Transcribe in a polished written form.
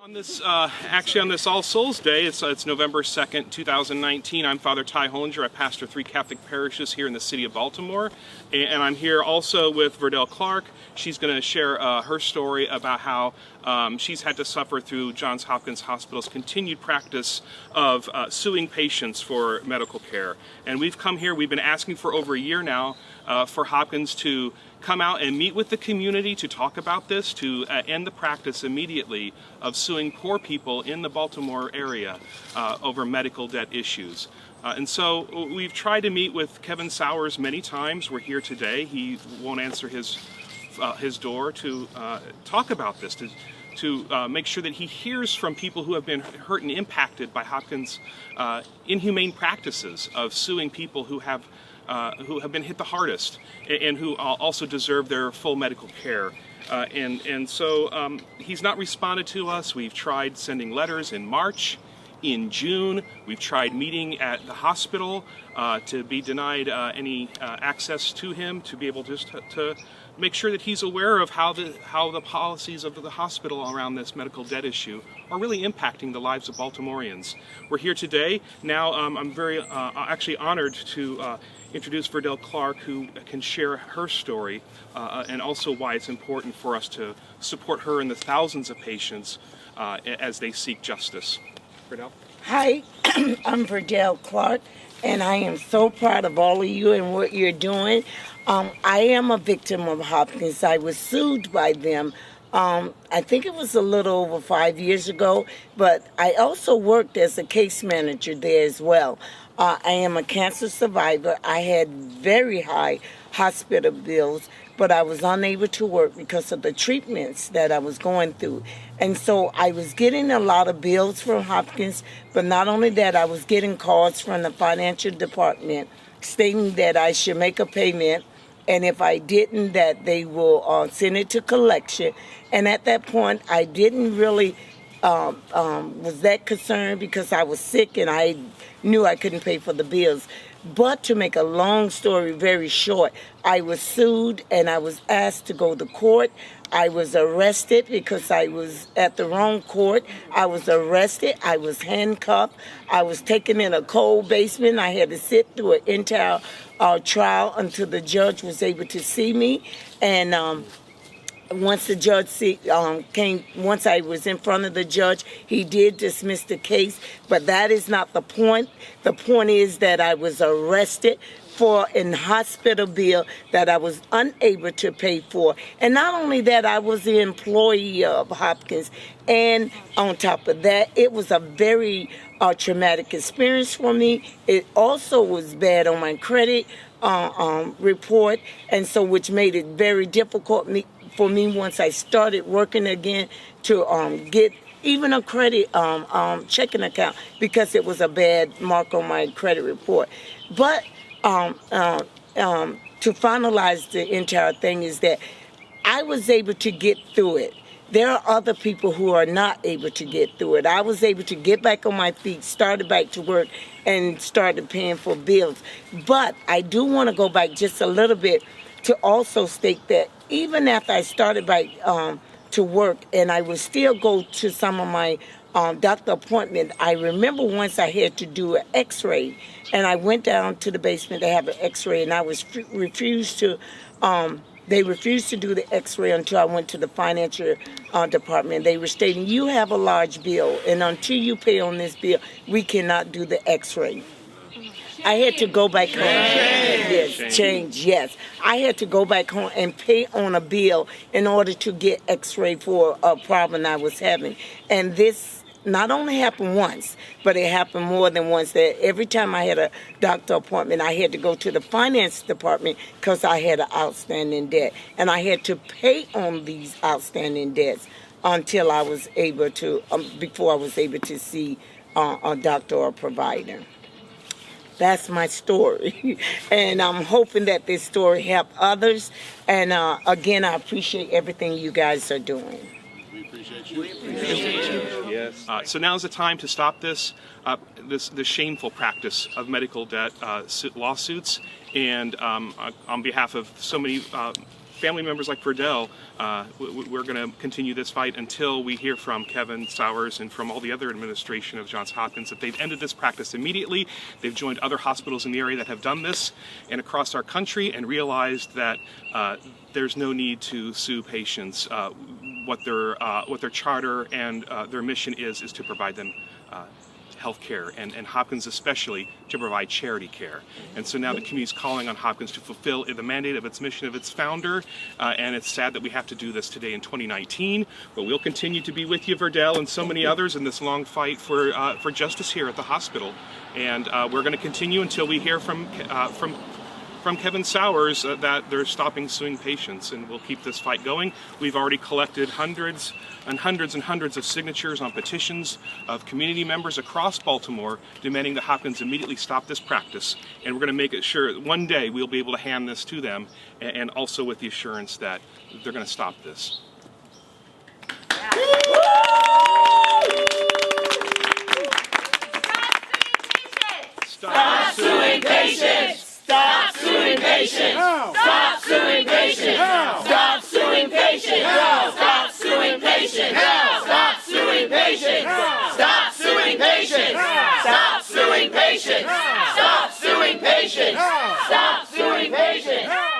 On this, actually on this All Souls Day, it's November 2nd, 2019. I'm Father Ty Hollinger. I pastor 3 Catholic parishes here in the city of Baltimore. And I'm here also with Verdell Clark. She's going to share her story about how she's had to suffer through Johns Hopkins Hospital's continued practice of suing patients for medical care. And we've come here, we've been asking for over a year now for Hopkins to come out and meet with the community to talk about this, to end the practice immediately of suing poor people in the Baltimore area over medical debt issues. And so we've tried to meet with Kevin Sowers many times. We're here today. He won't answer his door to talk about this, to make sure that he hears from people who have been hurt and impacted by Hopkins' inhumane practices of suing people who have been hit the hardest and who also deserve their full medical care. And so he's not responded to us. We've tried sending letters in March, in June. We've tried meeting at the hospital to be denied any access to him, to be able just to make sure that he's aware of how the policies of the hospital around this medical debt issue are really impacting the lives of Baltimoreans. We're here today. Now I'm very actually honored to introduce Verdell Clark, who can share her story and also why it's important for us to support her and the thousands of patients as they seek justice. Verdell? Hi, I'm Verdell Clark, and I am so proud of all of you and what you're doing. I am a victim of Hopkins. I was sued by them. I think it was a little over 5 years ago, but I also worked as a case manager there as well. I am a cancer survivor. I had very high hospital bills, but I was unable to work because of the treatments that I was going through. And so I was getting a lot of bills from Hopkins, but not only that, I was getting calls from the financial department stating that I should make a payment, and if I didn't, that they will send it to collection. And at that point, I didn't really was that concerned because I was sick and I knew I couldn't pay for the bills. But to make a long story very short, I was sued and I was asked to go to court. I was arrested because I was at the wrong court. I was arrested. I was handcuffed. I was taken in a cold basement. I had to sit through an entire trial until the judge was able to see me. And once the judge once I was in front of the judge, he did dismiss the case, but that is not the point. The point is that I was arrested for a hospital bill that I was unable to pay for. And not only that, I was the employee of Hopkins, and on top of that, it was a very traumatic experience for me. It also was bad on my credit report, and so which made it very difficult for me once I started working again to get even a credit checking account because it was a bad mark on my credit report. But to finalize the entire thing is that I was able to get through it. There are other people who are not able to get through it. I was able to get back on my feet, started back to work, and started paying for bills. But I do want to go back just a little bit to also state that even after I started back to work and I would still go to some of my doctor appointment, I remember once I had to do an x-ray, and I went down to the basement to have an x-ray, and I was refused to they refused to do the x-ray until I went to the financial department. They were stating, you have a large bill, and until you pay on this bill, we cannot do the x-ray. I had to go back home. Yes, change, yes. I had to go back home and pay on a bill in order to get x-ray for a problem I was having. And this not only happened once, but it happened more than once. That every time I had a doctor appointment, I had to go to the finance department because I had an outstanding debt. And I had to pay on these outstanding debts until I was able to, before I was able to see a doctor or a provider. That's my story, and I'm hoping that this story help others. And again, I appreciate everything you guys are doing. We appreciate you. Yes. So now's the time to stop this shameful practice of medical debt lawsuits. And on behalf of so many family members like Verdell, we're going to continue this fight until we hear from Kevin Sowers and from all the other administration of Johns Hopkins that they've ended this practice immediately. They've joined other hospitals in the area that have done this and across our country and realized that there's no need to sue patients. What their charter and their mission is to provide them health care, and Hopkins especially to provide charity care. And so now the community is calling on Hopkins to fulfill the mandate of its mission of its founder, and it's sad that we have to do this today in 2019, but we'll continue to be with you, Verdell, and so many others in this long fight for justice here at the hospital. And we're going to continue until we hear from Kevin Sowers that they're stopping suing patients, and we'll keep this fight going. We've already collected hundreds and hundreds and hundreds of signatures on petitions of community members across Baltimore demanding that Hopkins immediately stop this practice, and we're going to make it sure that one day we'll be able to hand this to them, and also with the assurance that they're going to stop this. Stop suing patients! Stop suing patients! Stop suing patients! Stop suing patients! Stop suing patients! Stop suing patients! Stop suing patients! Stop suing patients! Stop suing patients! Stop suing patients!